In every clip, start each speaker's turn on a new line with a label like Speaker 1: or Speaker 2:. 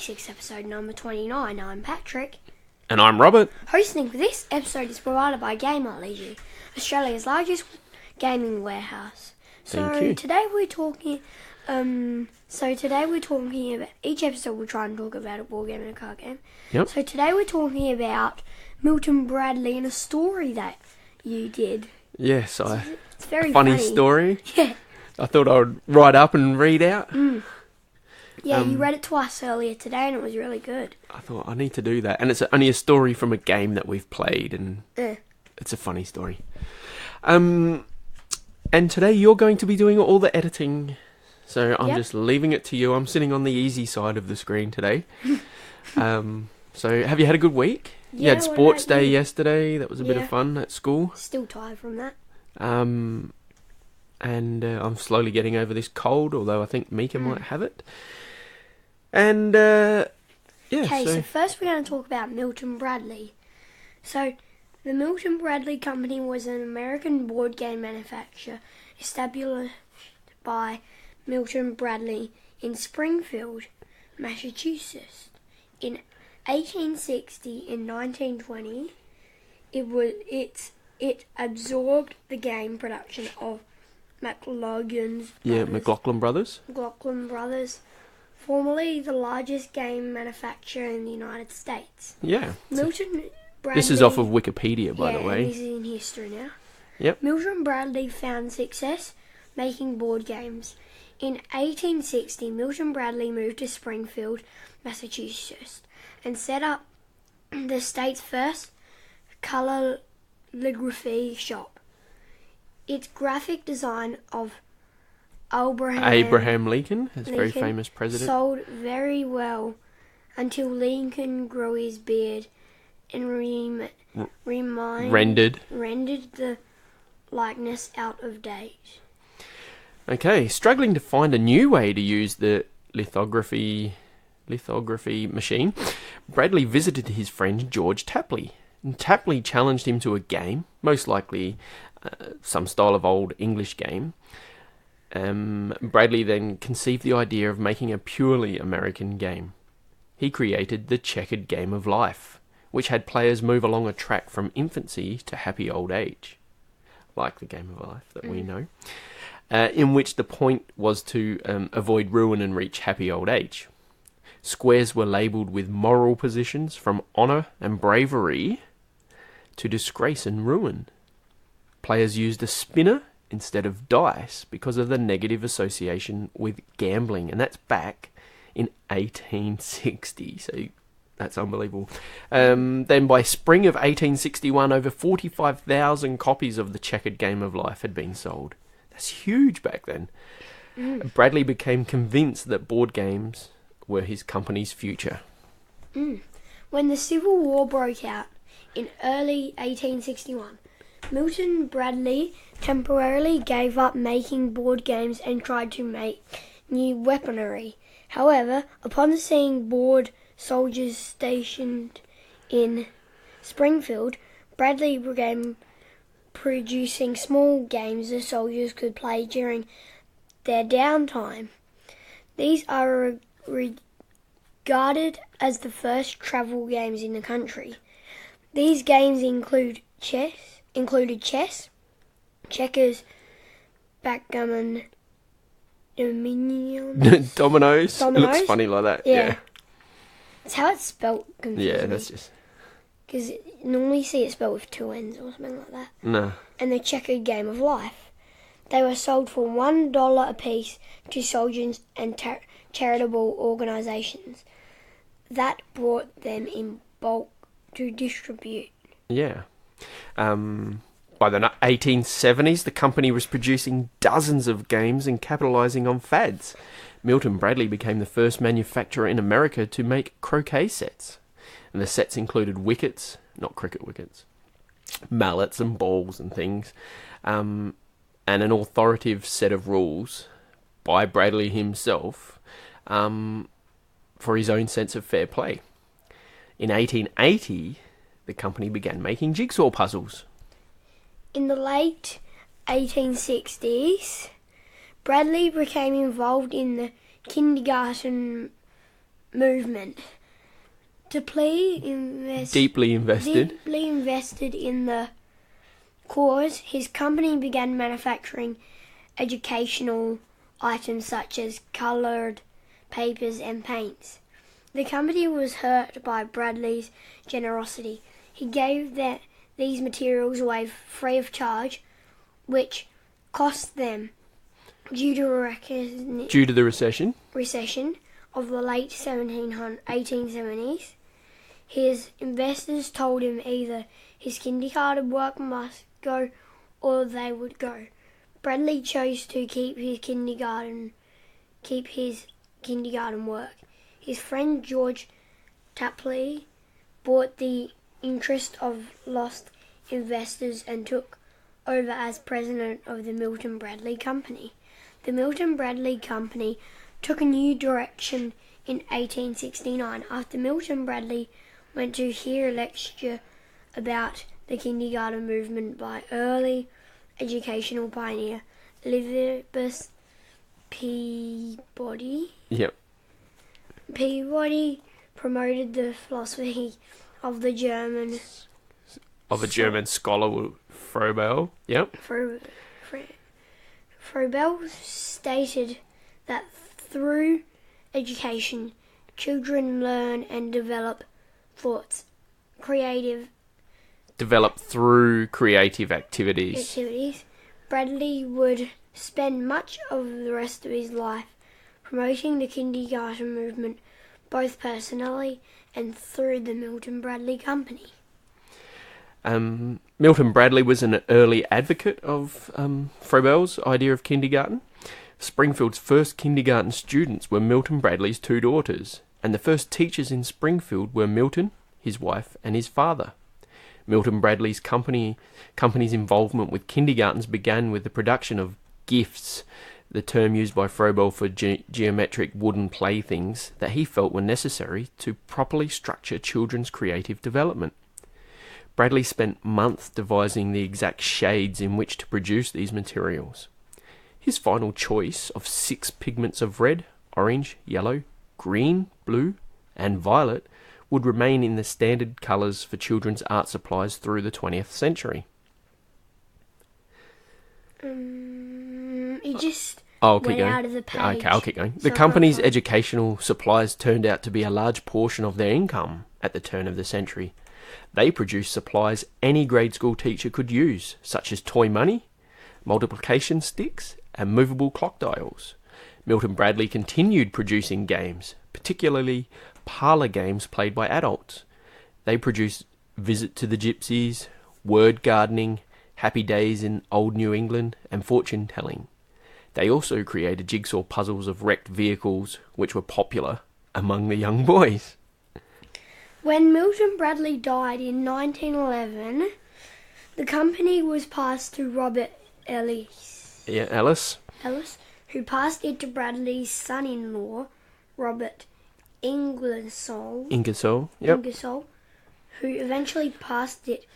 Speaker 1: Basics, episode number 29. I'm Patrick.
Speaker 2: And I'm Robert.
Speaker 1: Hosting for this episode is provided by Gameology, Australia's largest gaming warehouse.
Speaker 2: Thank you.
Speaker 1: Today we're talking about each episode we'll try and talk about a board game and a card game.
Speaker 2: Yep.
Speaker 1: So today we're talking about Milton Bradley and a story that you did.
Speaker 2: Yes,
Speaker 1: It's very
Speaker 2: funny story.
Speaker 1: Yeah.
Speaker 2: I thought I would write up and read out.
Speaker 1: Yeah, you read it to us earlier today and it was really good.
Speaker 2: I thought I need to do that. And it's only a story from a game that we've played, and it's a funny story. And today you're going to be doing all the editing. So I'm just leaving it to you. I'm sitting on the easy side of the screen today. So have you had a good week? You had sports day yesterday. That was a bit of fun at school.
Speaker 1: Still tired from that.
Speaker 2: And I'm slowly getting over this cold, although I think Mika might have it. And,
Speaker 1: so first we're going to talk about Milton Bradley. So, the Milton Bradley Company was an American board game manufacturer established by Milton Bradley in Springfield, Massachusetts. In 1860 and 1920, it absorbed the game production of McLaughlin Brothers, formerly the largest game manufacturer in the United States.
Speaker 2: Yeah.
Speaker 1: Milton Bradley.
Speaker 2: This is off of Wikipedia, by the way.
Speaker 1: This is in history now.
Speaker 2: Yep.
Speaker 1: Milton Bradley found success making board games. In 1860, Milton Bradley moved to Springfield, Massachusetts, and set up the state's first calligraphy shop. Its graphic design of
Speaker 2: Abraham Lincoln, his very famous president,
Speaker 1: sold very well until Lincoln grew his beard and rendered the likeness out of date.
Speaker 2: Okay, struggling to find a new way to use the lithography machine, Bradley visited his friend George Tapley. And Tapley challenged him to a game, most likely some style of old English game. Bradley then conceived the idea of making a purely American game. He created the checkered game of life, which had players move along a track from infancy to happy old age, like the game of life that we know, in which the point was to avoid ruin and reach happy old age. Squares were labelled with moral positions from honour and bravery to disgrace and ruin. Players used a spinner instead of dice because of the negative association with gambling, and that's back in 1860, so that's unbelievable. Then by spring of 1861, over 45,000 copies of the checkered game of life had been sold. That's huge back then. Bradley became convinced that board games were his company's future.
Speaker 1: When the Civil War broke out in early 1861, Milton Bradley temporarily gave up making board games and tried to make new weaponry. However, upon seeing board soldiers stationed in Springfield, Bradley began producing small games the soldiers could play during their downtime. These are regarded as the first travel games in the country. These games included chess, checkers, backgammon,
Speaker 2: Dominoes. It looks funny like that. Yeah.
Speaker 1: It's how it's spelt confuses
Speaker 2: Yeah,
Speaker 1: me.
Speaker 2: that's just...
Speaker 1: Because normally you see it spelled with two N's or something like that.
Speaker 2: No.
Speaker 1: And the checkered game of life. They were sold for $1 apiece to soldiers and charitable organisations. That brought them in bulk to distribute.
Speaker 2: Yeah. By the 1870s, the company was producing dozens of games and capitalising on fads. Milton Bradley became the first manufacturer in America to make croquet sets. And the sets included wickets, not cricket wickets, mallets and balls and things, and an authoritative set of rules by Bradley himself for his own sense of fair play. In 1880, the company began making jigsaw puzzles.
Speaker 1: In the late 1860s, Bradley became involved in the kindergarten movement. Deeply invested in the cause, his company began manufacturing educational items such as coloured papers and paints. The company was hurt by Bradley's generosity. He gave these materials away free of charge, which cost them, due to
Speaker 2: the recession
Speaker 1: of the late 1870s. His investors told him either his kindergarten work must go or they would go. Bradley chose to keep his kindergarten work. His friend George Tapley bought the interest of lost investors and took over as president of the Milton Bradley Company. The Milton Bradley Company took a new direction in 1869 after Milton Bradley went to hear a lecture about the kindergarten movement by early educational pioneer Elizabeth Peabody.
Speaker 2: Yep.
Speaker 1: Peabody promoted the philosophy of a German
Speaker 2: scholar, Froebel. Yep.
Speaker 1: Froebel stated that through education, children learn and develop
Speaker 2: through creative activities.
Speaker 1: Bradley would spend much of the rest of his life promoting the kindergarten movement, both personally and through the Milton Bradley Company.
Speaker 2: Milton Bradley was an early advocate of Froebel's idea of kindergarten. Springfield's first kindergarten students were Milton Bradley's two daughters, and the first teachers in Springfield were Milton, his wife, and his father. Milton Bradley's company's involvement with kindergartens began with the production of gifts, the term used by Froebel for geometric wooden playthings that he felt were necessary to properly structure children's creative development. Bradley spent months devising the exact shades in which to produce these materials. His final choice of 6 pigments of red, orange, yellow, green, blue, and violet would remain in the standard colours for children's art supplies through the 20th century.
Speaker 1: It just
Speaker 2: went
Speaker 1: out of the page.
Speaker 2: Okay, I'll keep going. The company's educational supplies turned out to be a large portion of their income at the turn of the century. They produced supplies any grade school teacher could use, such as toy money, multiplication sticks, and movable clock dials. Milton Bradley continued producing games, particularly parlour games played by adults. They produced Visit to the Gypsies, Word Gardening, Happy Days in Old New England, and Fortune Telling. They also created jigsaw puzzles of wrecked vehicles, which were popular among the young boys.
Speaker 1: When Milton Bradley died in 1911, the company was passed to Robert Ellis.
Speaker 2: Yeah, Ellis,
Speaker 1: who passed it to Bradley's son-in-law, Robert Ingersoll, who eventually passed it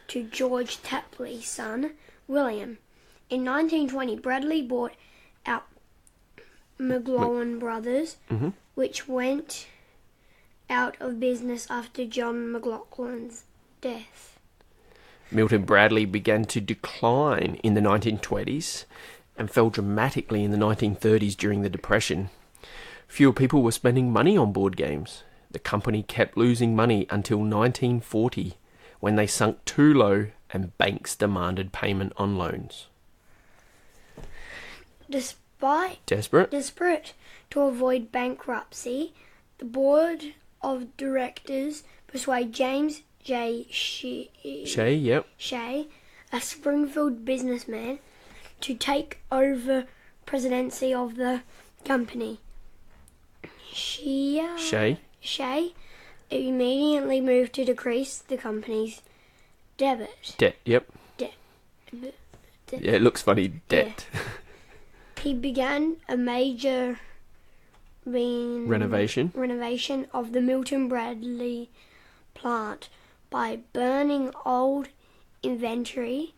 Speaker 1: to George Tapley's son, William. In 1920, Bradley bought out McLaughlin Brothers, which went out of business after John McLaughlin's death.
Speaker 2: Milton Bradley began to decline in the 1920s and fell dramatically in the 1930s during the Depression. Fewer people were spending money on board games. The company kept losing money until 1940, when they sunk too low and banks demanded payment on loans.
Speaker 1: Desperate to avoid bankruptcy, the board of directors persuaded James J. Shea, a Springfield businessman, to take over presidency of the company. Shea immediately moved to decrease the company's debt.
Speaker 2: Yeah, it looks funny, debt.
Speaker 1: Yeah. He began a major renovation of the Milton Bradley plant by burning old inventory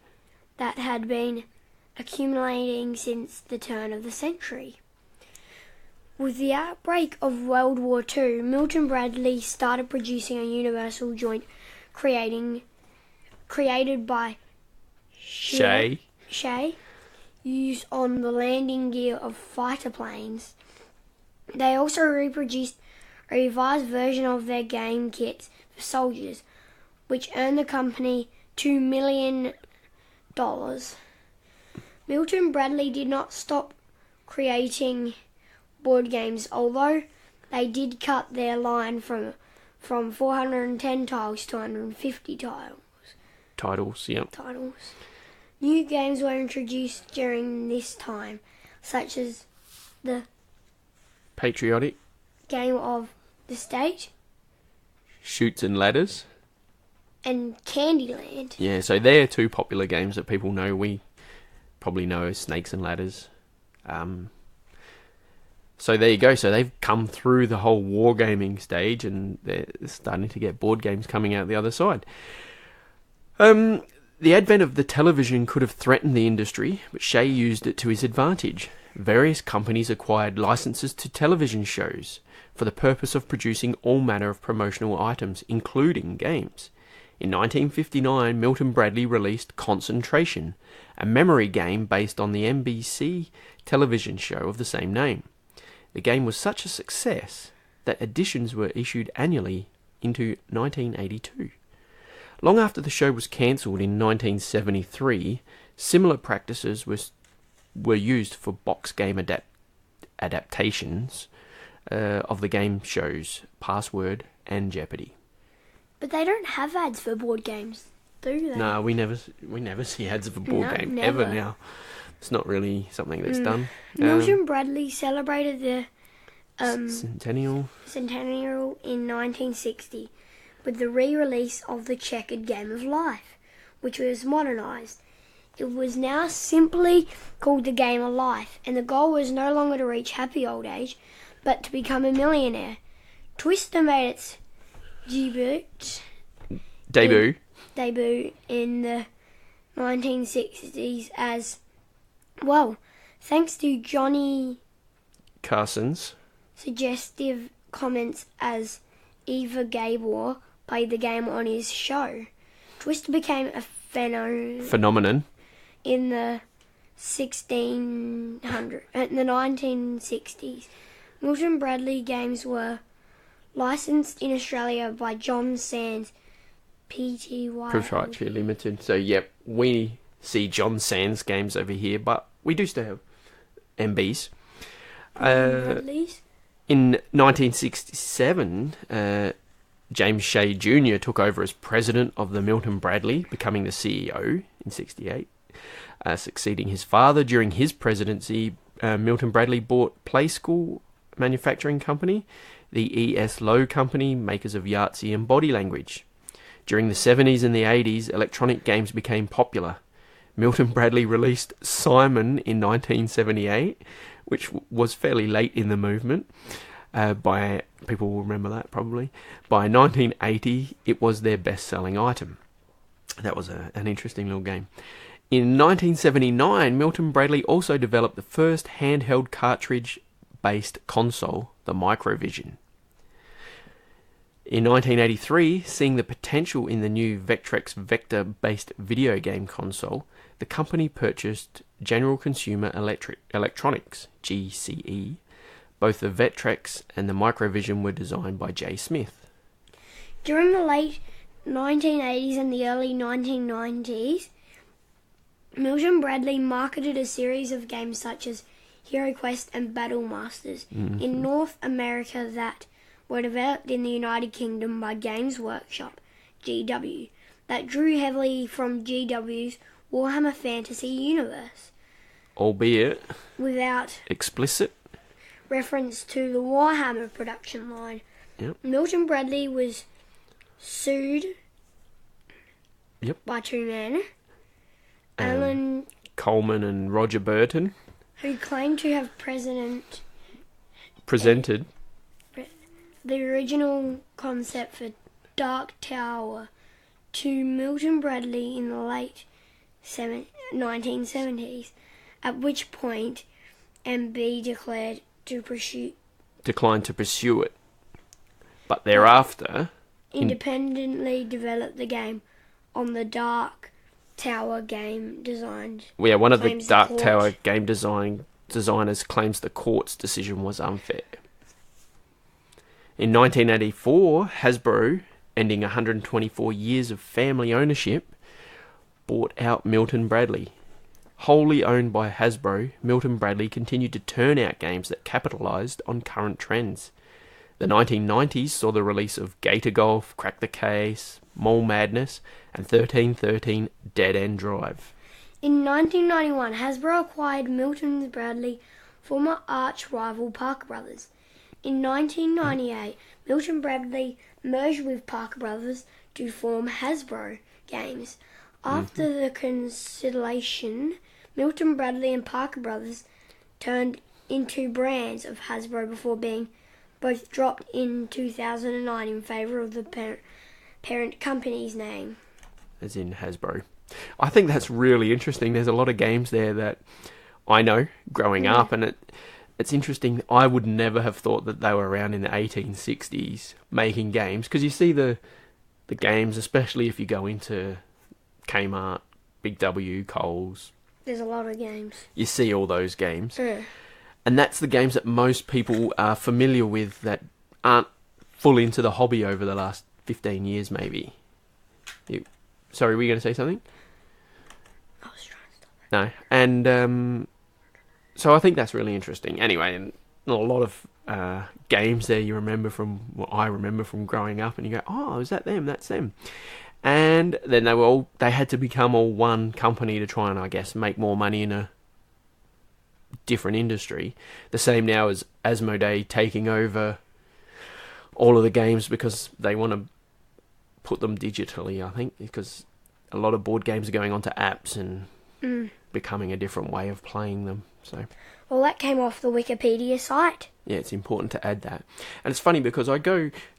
Speaker 1: that had been accumulating since the turn of the century. With the outbreak of World War II, Milton Bradley started producing a universal joint created by
Speaker 2: Shay.
Speaker 1: used on the landing gear of fighter planes. They also reproduced a revised version of their game kits for soldiers, which earned the company $2 million. Milton Bradley did not stop creating board games, although they did cut their line from 410 tiles to 150
Speaker 2: Titles, yep.
Speaker 1: New games were introduced during this time, such as the
Speaker 2: Patriotic,
Speaker 1: Game of the State,
Speaker 2: Chutes and Ladders,
Speaker 1: and Candyland.
Speaker 2: Yeah, so they're two popular games that people know. We probably know as Snakes and Ladders. So there you go. So they've come through the whole wargaming stage, and they're starting to get board games coming out the other side. The advent of the television could have threatened the industry, but Shay used it to his advantage. Various companies acquired licenses to television shows for the purpose of producing all manner of promotional items, including games. In 1959, Milton Bradley released Concentration, a memory game based on the NBC television show of the same name. The game was such a success that editions were issued annually into 1982. Long after the show was cancelled in 1973, similar practices were used for box game adaptations of the game shows Password and Jeopardy.
Speaker 1: But they don't have ads for board games, do they?
Speaker 2: No, we never see ads for board game
Speaker 1: never.
Speaker 2: ever now. It's not really something that's done.
Speaker 1: Milton Bradley celebrated the
Speaker 2: Centennial
Speaker 1: in 1960 with the re-release of the Checkered Game of Life, which was modernised. It was now simply called the Game of Life, and the goal was no longer to reach happy old age, but to become a millionaire. Twister made its debut in the 1960s as well, thanks to Johnny
Speaker 2: Carson's
Speaker 1: suggestive comments as Eva Gabor played the game on his show. Twister became a phenomenon in the 1960s. Milton Bradley games were licensed in Australia by John Sands Pty
Speaker 2: Proprietary Limited. So yep, we see John Sands games over here, but we do still have MBs. In 1967, James Shay Jr. took over as president of the Milton Bradley, becoming the CEO in 68. Succeeding his father during his presidency, Milton Bradley bought Play School Manufacturing Company, the E.S. Lowe Company, makers of Yahtzee and Body Language. During the 70s and the 80s, electronic games became popular. Milton Bradley released Simon in 1978, which was fairly late in the movement. People will remember that probably. By 1980, it was their best-selling item. That was an interesting little game. In 1979, Milton Bradley also developed the first handheld cartridge-based console, the Microvision. In 1983, seeing the potential in the new Vectrex vector-based video game console, the company purchased General Consumer Electronics, GCE. Both the Vectrex and the Microvision were designed by J. Smith.
Speaker 1: During the late 1980s and the early 1990s, Milton Bradley marketed a series of games such as Hero Quest and Battle Masters in North America that were developed in the United Kingdom by Games Workshop, GW, that drew heavily from GW's Warhammer Fantasy universe.
Speaker 2: Albeit
Speaker 1: without
Speaker 2: explicit
Speaker 1: reference to the Warhammer production line.
Speaker 2: Yep.
Speaker 1: Milton Bradley was sued by two men, Alan
Speaker 2: Coleman and Roger Burton,
Speaker 1: who claimed to have
Speaker 2: presented
Speaker 1: the original concept for Dark Tower to Milton Bradley in the late 1970s, at which point MB declared to
Speaker 2: declined to pursue it. But thereafter,
Speaker 1: independently developed the game on the Dark Tower game designed.
Speaker 2: Yeah, one of the
Speaker 1: claims
Speaker 2: Dark
Speaker 1: court.
Speaker 2: Tower game designers claims the court's decision was unfair. In 1984, Hasbro, ending 124 years of family ownership, bought out Milton Bradley. Wholly owned by Hasbro, Milton Bradley continued to turn out games that capitalised on current trends. The 1990s saw the release of Gator Golf, Crack the Case, Mole Madness, and 1313 Dead End Drive.
Speaker 1: In 1991, Hasbro acquired Milton Bradley, former arch-rival Parker Brothers. In 1998, Milton Bradley merged with Parker Brothers to form Hasbro Games. After the consolidation, Milton Bradley and Parker Brothers turned into brands of Hasbro before being both dropped in 2009 in favour of the parent company's name.
Speaker 2: As in Hasbro. I think that's really interesting. There's a lot of games there that I know growing up, and it's interesting. I would never have thought that they were around in the 1860s making games, because you see the games, especially if you go into Kmart, Big W, Coles.
Speaker 1: There's a lot of games.
Speaker 2: You see all those games. And that's the games that most people are familiar with that aren't full into the hobby over the last 15 years, maybe. Sorry, were you going to say something?
Speaker 1: I was trying to stop that.
Speaker 2: No. And so I think that's really interesting. Anyway, and a lot of games there you remember from, what I remember from growing up, and you go, oh, is that them? That's them. And then they had to become all one company to try and, I guess, make more money in a different industry. The same now as Asmodee taking over all of the games because they want to put them digitally, I think, because a lot of board games are going onto apps and becoming a different way of playing them. So,
Speaker 1: well, that came off the Wikipedia site.
Speaker 2: Yeah, it's important to add that. And it's funny because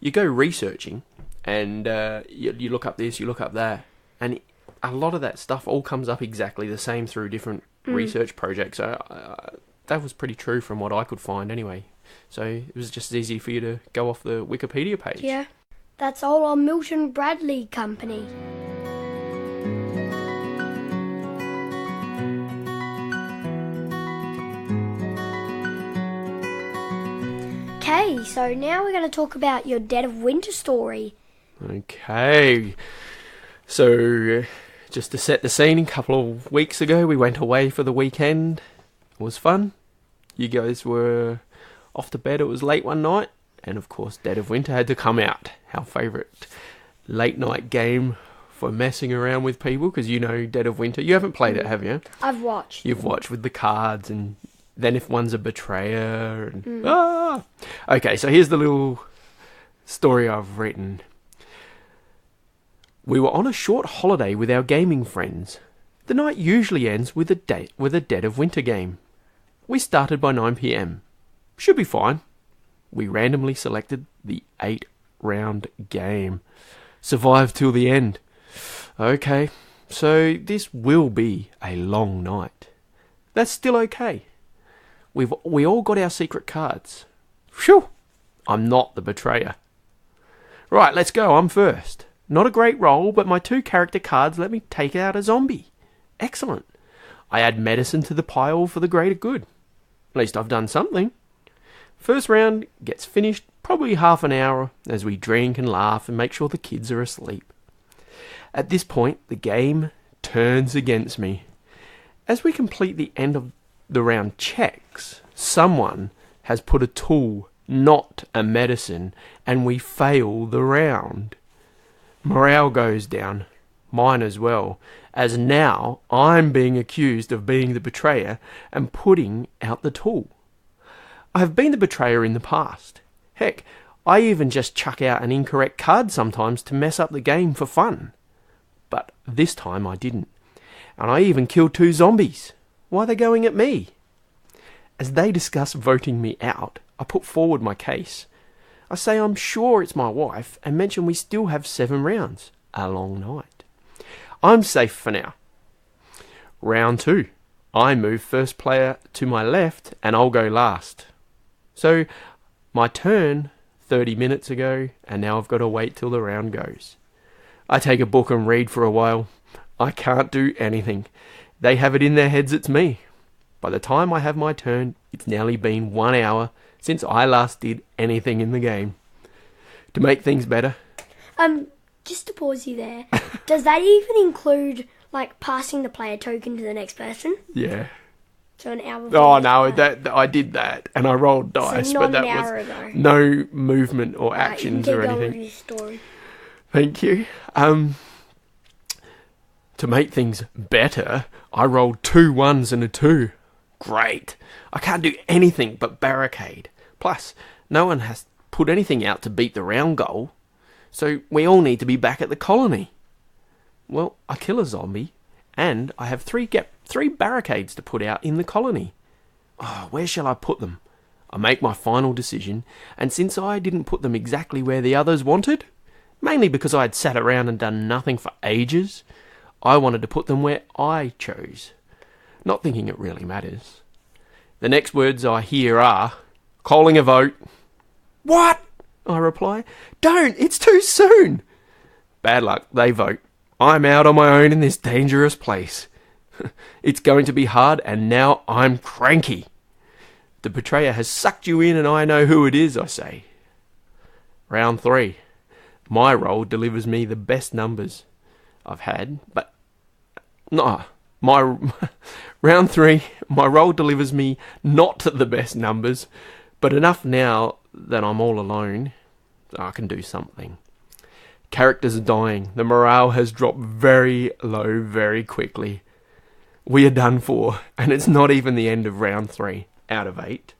Speaker 2: you go researching, and you look up this, you look up that, and a lot of that stuff all comes up exactly the same through different research projects. So that was pretty true from what I could find anyway. So it was just as easy for you to go off the Wikipedia page.
Speaker 1: Yeah. That's all on Milton Bradley Company. Okay, so now we're going to talk about your Dead of Winter story.
Speaker 2: Okay. So, just to set the scene, a couple of weeks ago, we went away for the weekend. It was fun. You guys were off to bed. It was late one night. And, of course, Dead of Winter had to come out. Our favourite late-night game for messing around with people. Because you know Dead of Winter. You haven't played it, have you?
Speaker 1: I've watched.
Speaker 2: You've watched with the cards, and then if one's a betrayer. And, Okay, so here's the little story I've written. We were on a short holiday with our gaming friends. The night usually ends with a Dead of Winter game. We started by 9 p.m. Should be fine. We randomly selected the 8-round game. Survive till the end. Okay, so this will be a long night. That's still okay. We all got our secret cards. Phew! I'm not the betrayer. Right, let's go. I'm first. Not a great roll, but my 2 character cards let me take out a zombie. Excellent. I add medicine to the pile for the greater good. At least I've done something. First round gets finished probably half an hour as we drink and laugh and make sure the kids are asleep. At this point, the game turns against me. As we complete the end of the round checks, someone has put a tool, not a medicine, and we fail the round. Morale goes down, mine as well, as now I'm being accused of being the betrayer and putting out the tool. I have been the betrayer in the past. Heck, I even just chuck out an incorrect card sometimes to mess up the game for fun. But this time I didn't. And I even killed 2 zombies. Why are they going at me? As they discuss voting me out, I put forward my case. I say I'm sure it's my wife and mention we still have 7 rounds. A long night. I'm safe for now. Round 2. I move first player to my left and I'll go last. So My turn 30 minutes ago, and now I've got to wait till the round goes. I take a book and read for a while. I can't do anything. They have it in their heads it's me. By the time I have my turn, it's nearly been 1 hour since I last did anything in the game. To make things better...
Speaker 1: Just to pause you there, does that even include, like, passing the player token to the next person?
Speaker 2: Yeah.
Speaker 1: So an hour...
Speaker 2: Oh, no, that I did that, and I rolled dice,
Speaker 1: so
Speaker 2: but
Speaker 1: not
Speaker 2: that
Speaker 1: an hour
Speaker 2: was
Speaker 1: ago.
Speaker 2: no movement or actions or
Speaker 1: you can keep
Speaker 2: anything.
Speaker 1: going with your story.
Speaker 2: Thank you. To make things better, I rolled 2 1s and a 2. Great. I can't do anything but barricade. Plus, no one has put anything out to beat the round goal. So we all need to be back at the colony. Well, I kill a zombie, and I have 3 barricades to put out in the colony. Oh, where shall I put them? I make my final decision, and since I didn't put them exactly where the others wanted, mainly because I had sat around and done nothing for ages, I wanted to put them where I chose, not thinking it really matters. The next words I hear are, calling a vote. What? I reply. Don't, it's too soon. Bad luck, they vote. I'm out on my own in this dangerous place. It's going to be hard, and now I'm cranky. The betrayer has sucked you in, and I know who it is, I say. Round 3. My roll delivers me the best numbers I've had, but... No, round 3, my roll delivers me not the best numbers, but enough now that I'm all alone, I can do something. Characters are dying. The morale has dropped very low very quickly. We are done for, and it's not even the end of round 3 out of 8.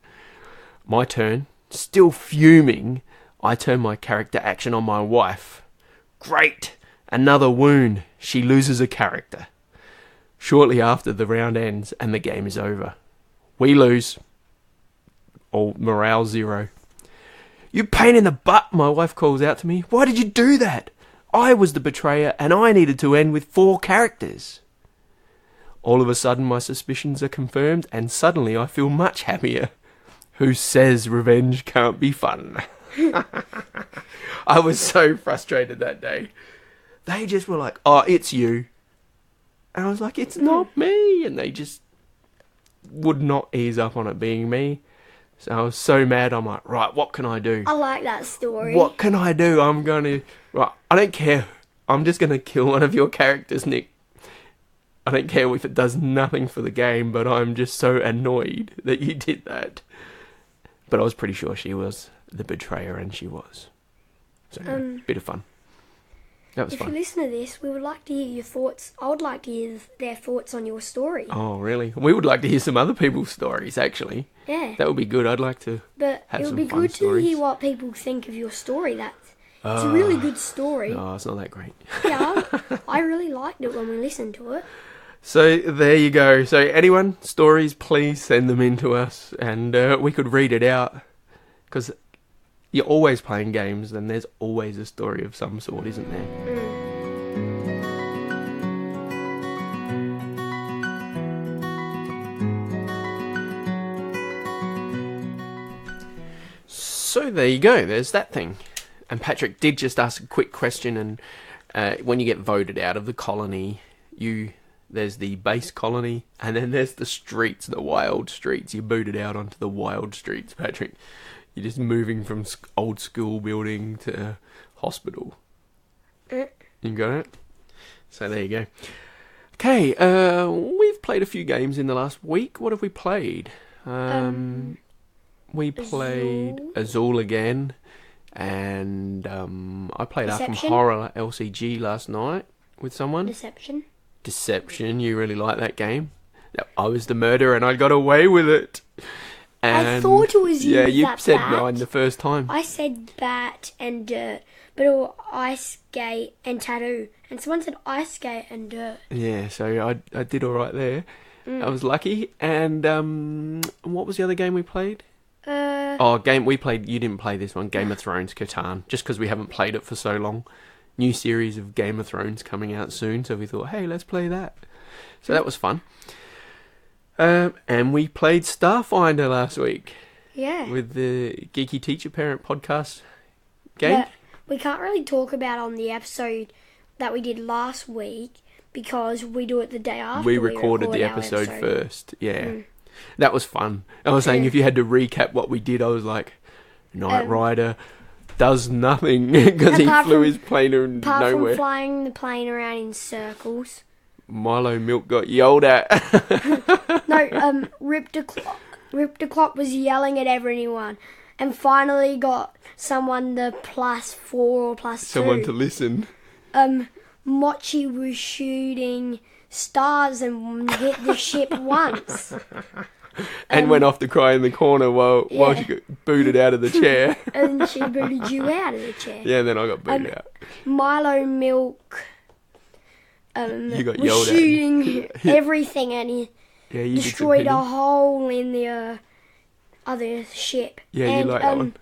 Speaker 2: My turn. Still fuming, I turn my character action on my wife. Great! Another wound. She loses a character. Shortly after, the round ends and the game is over. We lose. All morale 0. You pain in the butt, my wife calls out to me. Why did you do that? I was the betrayer and I needed to end with 4 characters. All of a sudden my suspicions are confirmed and suddenly I feel much happier. Who says revenge can't be fun? I was so frustrated that day. They just were like, oh, it's you. And I was like, it's not me. And they just would not ease up on it being me. So I was so mad, I'm like, right, what can I do?
Speaker 1: I like that story.
Speaker 2: What can I do? I don't care. I'm just going to kill one of your characters, Nick. I don't care if it does nothing for the game, but I'm just so annoyed that you did that. But I was pretty sure she was the betrayer, and she was. So, bit of fun. That was fun.
Speaker 1: If you listen to this, we would like to hear your thoughts. I would like to hear their thoughts on your story.
Speaker 2: Oh, really? We would like to hear some other people's stories, actually.
Speaker 1: Yeah.
Speaker 2: That would be good. I'd like to
Speaker 1: But
Speaker 2: have
Speaker 1: it would
Speaker 2: some
Speaker 1: be
Speaker 2: fun
Speaker 1: good
Speaker 2: stories.
Speaker 1: to hear what people think of your story. It's a really good story.
Speaker 2: No, it's not that great.
Speaker 1: Yeah, I really liked it when we listened to it.
Speaker 2: So there you go. So anyone, stories, please send them in to us, and we could read it out. Because you're always playing games, and there's always a story of some sort, isn't there? So there you go. There's that thing. And Patrick did just ask a quick question, and when you get voted out of the colony, there's the base colony, and then there's the streets, the wild streets. You're booted out onto the wild streets, Patrick. You're just moving from old school building to hospital. You got it? So there you go. Okay, we've played a few games in the last week. What have we played? We played Azul again, and I played Arkham Horror LCG last night with someone. Deception, you really like that game? I was the murderer and I got away with it. And
Speaker 1: I thought it was you.
Speaker 2: Yeah, you
Speaker 1: that
Speaker 2: said
Speaker 1: bat.
Speaker 2: mine the first time.
Speaker 1: I said bat and dirt, but it was ice skate and tattoo. And someone said ice skate and dirt.
Speaker 2: Yeah, so I did all right there. I was lucky. And what was the other game we played? We played. You didn't play this one, Game of Thrones, Catan, just because we haven't played it for so long. New series of Game of Thrones coming out soon, so we thought, hey, let's play that. So that was fun. And we played Starfinder last week.
Speaker 1: Yeah.
Speaker 2: with the Geeky Teacher Parent podcast game.
Speaker 1: But we can't really talk about on the episode that we did last week because we do it the day after
Speaker 2: We recorded the
Speaker 1: our
Speaker 2: episode first. Yeah. That was fun. I was saying if you had to recap what we did, I was like, Knight Rider does nothing because he flew his plane nowhere.
Speaker 1: Apart from flying the plane around in circles.
Speaker 2: Milo Milk got yelled at.
Speaker 1: No, Riptor Clock was yelling at everyone and finally got someone the +4 or +2.
Speaker 2: Someone to listen.
Speaker 1: Mochi was shooting stars and hit the ship once.
Speaker 2: And went off to cry in the corner while she got booted out of the chair.
Speaker 1: And she booted you out of the chair.
Speaker 2: Yeah, and then I got booted out.
Speaker 1: Milo Milk
Speaker 2: You got
Speaker 1: was
Speaker 2: yelled
Speaker 1: shooting
Speaker 2: at.
Speaker 1: everything and he
Speaker 2: You
Speaker 1: destroyed a hole in the other ship.
Speaker 2: Yeah,
Speaker 1: and,
Speaker 2: you like that one.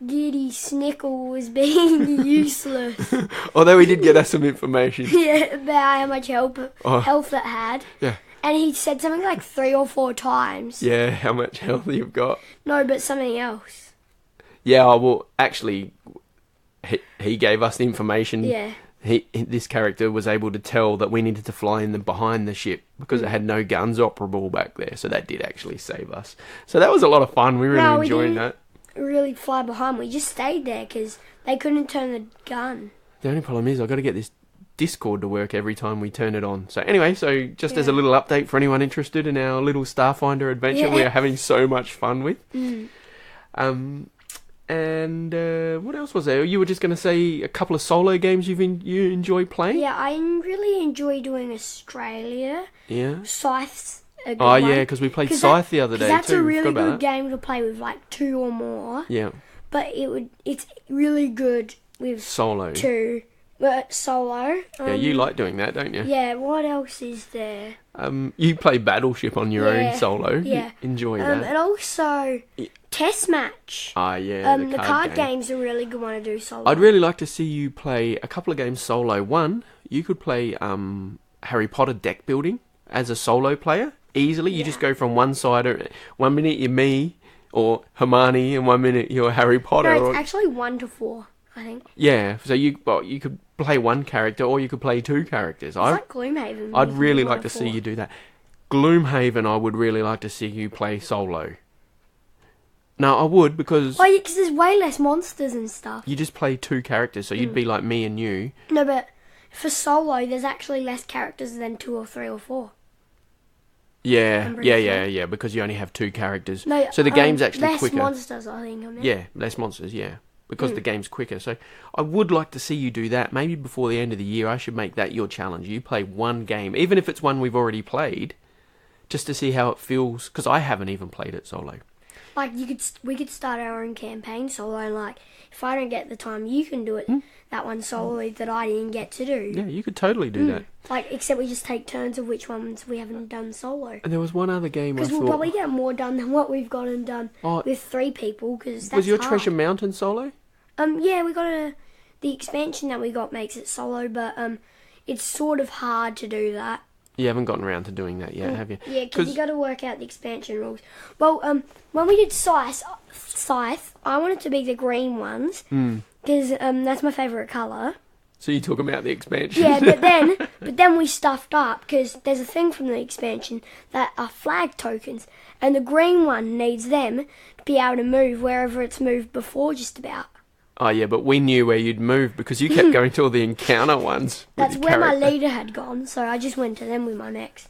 Speaker 1: Giddy Snickle was being useless.
Speaker 2: Although he did get us some information.
Speaker 1: Yeah, about how much health it had.
Speaker 2: Yeah.
Speaker 1: And he said something like 3 or 4 times.
Speaker 2: Yeah, how much health you've got.
Speaker 1: No, but something else.
Speaker 2: Yeah, well, actually, he gave us the information.
Speaker 1: Yeah.
Speaker 2: This character was able to tell that we needed to fly in behind the ship because it had no guns operable back there. So that did actually save us. So that was a lot of fun. We really enjoyed that.
Speaker 1: Really fly behind. We just stayed there because they couldn't turn the gun.
Speaker 2: The only problem is I've got to get this Discord to work every time we turn it on. So anyway, just as a little update for anyone interested in our little Starfinder adventure, we are having so much fun with. And what else was there? You were just going to say a couple of solo games you enjoy playing?
Speaker 1: Yeah, I really enjoy doing Australia.
Speaker 2: Yeah.
Speaker 1: Scythe's a good
Speaker 2: one.
Speaker 1: one.
Speaker 2: Yeah, because we played Scythe the other day
Speaker 1: that's
Speaker 2: too.
Speaker 1: That's a really good game to play with like 2 or more.
Speaker 2: Yeah.
Speaker 1: But it's really good with
Speaker 2: solo.
Speaker 1: 2. But solo.
Speaker 2: Yeah, you like doing that, don't you?
Speaker 1: Yeah, what else is there?
Speaker 2: You play Battleship on your own solo.
Speaker 1: Yeah.
Speaker 2: You enjoy that.
Speaker 1: And also Test Match.
Speaker 2: Ah, yeah.
Speaker 1: The card game's a really good one to do solo.
Speaker 2: I'd really like to see you play a couple of games solo. One, you could play Harry Potter deck building as a solo player easily. You just go from one side. 1 minute you're me or Hermione, and 1 minute you're Harry Potter.
Speaker 1: No, it's actually 1 to 4, I think.
Speaker 2: Yeah, so you could play one character or you could play 2 characters.
Speaker 1: It's like Gloomhaven.
Speaker 2: I'd really like to see you do that. Gloomhaven, I would really like to see you play solo. No, I would because...
Speaker 1: Oh, yeah, because there's way less monsters and stuff.
Speaker 2: You just play 2 characters, so you'd be like me and you.
Speaker 1: No, but for solo, there's actually less characters than 2 or 3 or 4.
Speaker 2: Yeah, because you only have 2 characters.
Speaker 1: No,
Speaker 2: so the game's actually quicker.
Speaker 1: Less monsters, I think.
Speaker 2: Yeah, less monsters, yeah. Because the game's quicker. So I would like to see you do that. Maybe before the end of the year, I should make that your challenge. You play one game, even if it's one we've already played, just to see how it feels. Because I haven't even played it solo.
Speaker 1: Like, we could start our own campaign solo, and like, if I don't get the time, you can do it. That one solo that I didn't get to do.
Speaker 2: Yeah, you could totally do that.
Speaker 1: Like, except we just take turns of which ones we haven't done solo.
Speaker 2: And there was one other game I thought...
Speaker 1: Because we'll probably get more done than what we've gotten done with 3 people, because that's
Speaker 2: Was your
Speaker 1: hard.
Speaker 2: Treasure Mountain solo?
Speaker 1: Yeah, we got the expansion that we got makes it solo, but it's sort of hard to do that.
Speaker 2: You haven't gotten around to doing that yet, have you?
Speaker 1: Yeah, because you got to work out the expansion rules. Well, when we did Scythe, I wanted to be the green ones, because that's my favourite colour.
Speaker 2: So you took them out the expansion.
Speaker 1: Yeah, but then we stuffed up, because there's a thing from the expansion that are flag tokens, and the green one needs them to be able to move wherever it's moved before, just about.
Speaker 2: Oh, yeah, but we knew where you'd move because you kept going to all the encounter ones.
Speaker 1: That's where my leader had gone, so I just went to them with my mechs.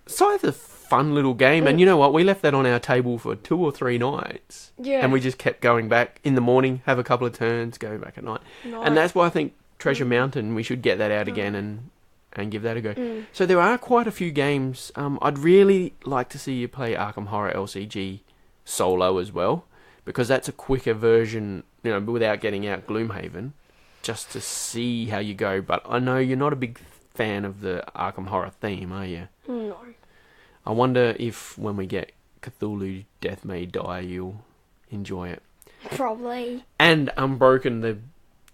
Speaker 2: Scythe's a fun little game, and you know what? We left that on our table for 2 or 3 nights.
Speaker 1: Yeah.
Speaker 2: And we just kept going back in the morning, have a couple of turns, go back at night.
Speaker 1: Nice.
Speaker 2: And that's why I think Treasure Mountain, we should get that out again and give that a go. So there are quite a few games. I'd really like to see you play Arkham Horror LCG solo as well, because that's a quicker version, you know, without getting out Gloomhaven, just to see how you go. But I know you're not a big fan of the Arkham Horror theme, are you?
Speaker 1: No.
Speaker 2: I wonder if when we get Cthulhu Death May Die, you'll enjoy it.
Speaker 1: Probably.
Speaker 2: And Unbroken, the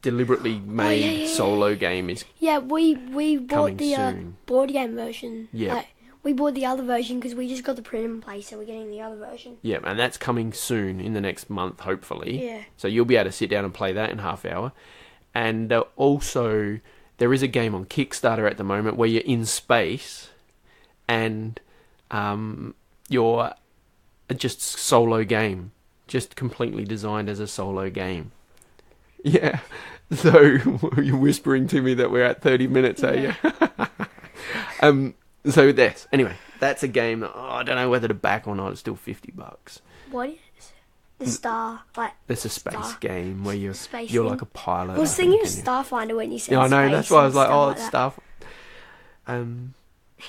Speaker 2: deliberately made solo game is
Speaker 1: we bought
Speaker 2: coming
Speaker 1: the
Speaker 2: soon.
Speaker 1: board game version.
Speaker 2: Yeah.
Speaker 1: We bought the other version because we just got the print in place, so we're getting the other version.
Speaker 2: Yeah, and that's coming soon in the next month, hopefully.
Speaker 1: Yeah.
Speaker 2: So you'll be able to sit down and play that in half hour. And also, there is a game on Kickstarter at the moment where you're in space and you're just solo game. Just completely designed as a solo game. Yeah. So you're whispering to me that we're at 30 minutes, are you? So this. Anyway, that's a game that I don't know whether to back or not. It's still $50.
Speaker 1: What is the star? Like
Speaker 2: It's a space
Speaker 1: Star.
Speaker 2: game where you're
Speaker 1: Space
Speaker 2: you're
Speaker 1: thing.
Speaker 2: like a pilot.
Speaker 1: I was
Speaker 2: I think,
Speaker 1: thinking of
Speaker 2: and you-
Speaker 1: Starfinder when you said
Speaker 2: Yeah, I know.
Speaker 1: space
Speaker 2: That's why I was
Speaker 1: and
Speaker 2: like,
Speaker 1: stuff
Speaker 2: oh, it's
Speaker 1: that.
Speaker 2: stuff.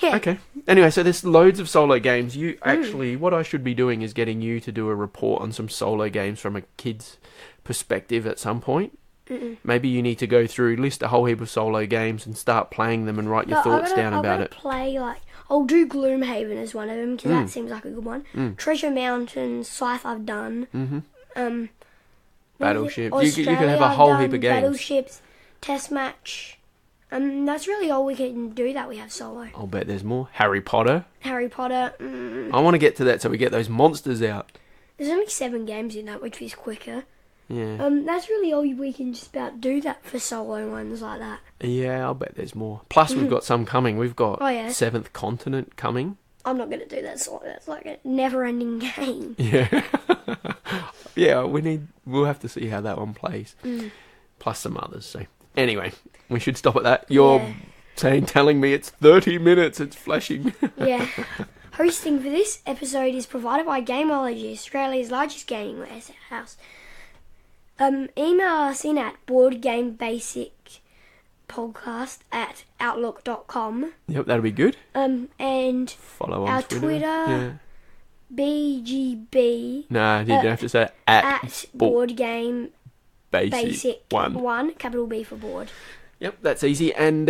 Speaker 1: Yeah.
Speaker 2: Okay. Anyway, so there's loads of solo games. You actually, what I should be doing is getting you to do a report on some solo games from a kid's perspective at some point. Maybe you need to go through, list a whole heap of solo games and start playing them and write your thoughts down about it.
Speaker 1: Play like I'll do Gloomhaven as one of them because that seems like a good one. Treasure Mountain, Scythe I've done.
Speaker 2: Battleships. You
Speaker 1: Australia
Speaker 2: could have a
Speaker 1: I've
Speaker 2: whole
Speaker 1: done,
Speaker 2: heap of games.
Speaker 1: Battleships, Test Match. That's really all we can do that we have solo.
Speaker 2: I'll bet there's more. Harry Potter.
Speaker 1: Harry Potter.
Speaker 2: I want to get to that so we get those monsters out.
Speaker 1: There's only 7 games in that, which is quicker.
Speaker 2: Yeah.
Speaker 1: That's really all we can just about do that for solo ones like that.
Speaker 2: Yeah, I'll bet there's more. Plus, we've got some coming. We've got
Speaker 1: Oh, yeah.
Speaker 2: Seventh Continent coming.
Speaker 1: I'm not going to do that solo. That's like a never-ending game.
Speaker 2: Yeah. Yeah, we'll have to see how that one plays. Plus some others. So anyway, we should stop at that. You're telling me it's 30 minutes. It's flashing.
Speaker 1: Yeah. Hosting for this episode is provided by Gameology, Australia's largest gaming warehouse. Email us in at boardgamebasicpodcast@outlook.com.
Speaker 2: Yep, that'll be good.
Speaker 1: And
Speaker 2: Follow on
Speaker 1: our
Speaker 2: Twitter.
Speaker 1: Twitter,
Speaker 2: Yeah.
Speaker 1: BGB
Speaker 2: Nah, you don't have to say
Speaker 1: at boardgame basic
Speaker 2: one.
Speaker 1: 1, capital B for board.
Speaker 2: Yep, that's easy. And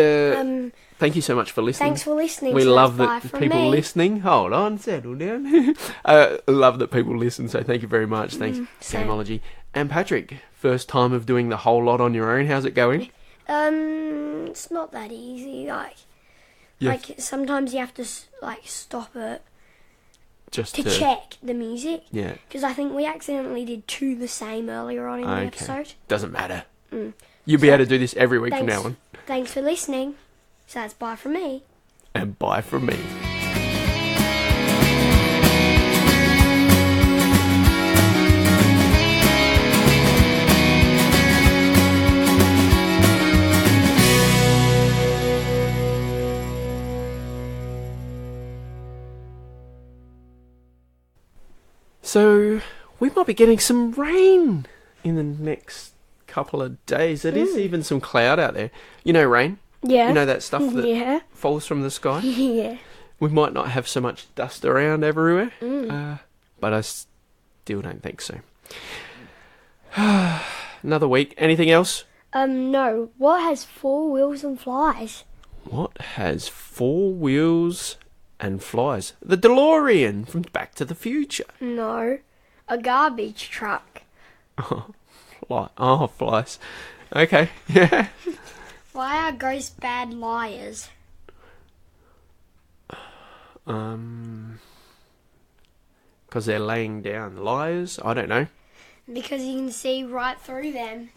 Speaker 2: thank you so much for listening.
Speaker 1: Thanks for listening.
Speaker 2: We
Speaker 1: So
Speaker 2: love
Speaker 1: that's
Speaker 2: that
Speaker 1: bye from
Speaker 2: people
Speaker 1: me.
Speaker 2: listening. Hold on, settle down. Love that people listen, so thank you very much. Thanks,
Speaker 1: same.
Speaker 2: Gameology. And Patrick, first time of doing the whole lot on your own. How's it going?
Speaker 1: It's not that easy.
Speaker 2: Yeah.
Speaker 1: Like sometimes you have to stop it
Speaker 2: Just
Speaker 1: to check the music.
Speaker 2: Yeah.
Speaker 1: Because I think we accidentally did 2 the same earlier on in the episode.
Speaker 2: Doesn't matter. You'll be able to do this every week from now on.
Speaker 1: Thanks for listening. So that's bye from me.
Speaker 2: And bye from me. So, we might be getting some rain in the next couple of days. There is even some cloud out there. You know rain?
Speaker 1: Yeah.
Speaker 2: You know that stuff that falls from the sky?
Speaker 1: Yeah.
Speaker 2: We might not have so much dust around everywhere, but I still don't think so. Another week. Anything else?
Speaker 1: No. What has 4 wheels and flies?
Speaker 2: What has 4 wheels and flies? The DeLorean from Back to the Future.
Speaker 1: No. A garbage truck.
Speaker 2: Flies. Okay, yeah.
Speaker 1: Why are ghosts bad liars?
Speaker 2: Because they're laying down liars? I don't know.
Speaker 1: Because you can see right through them.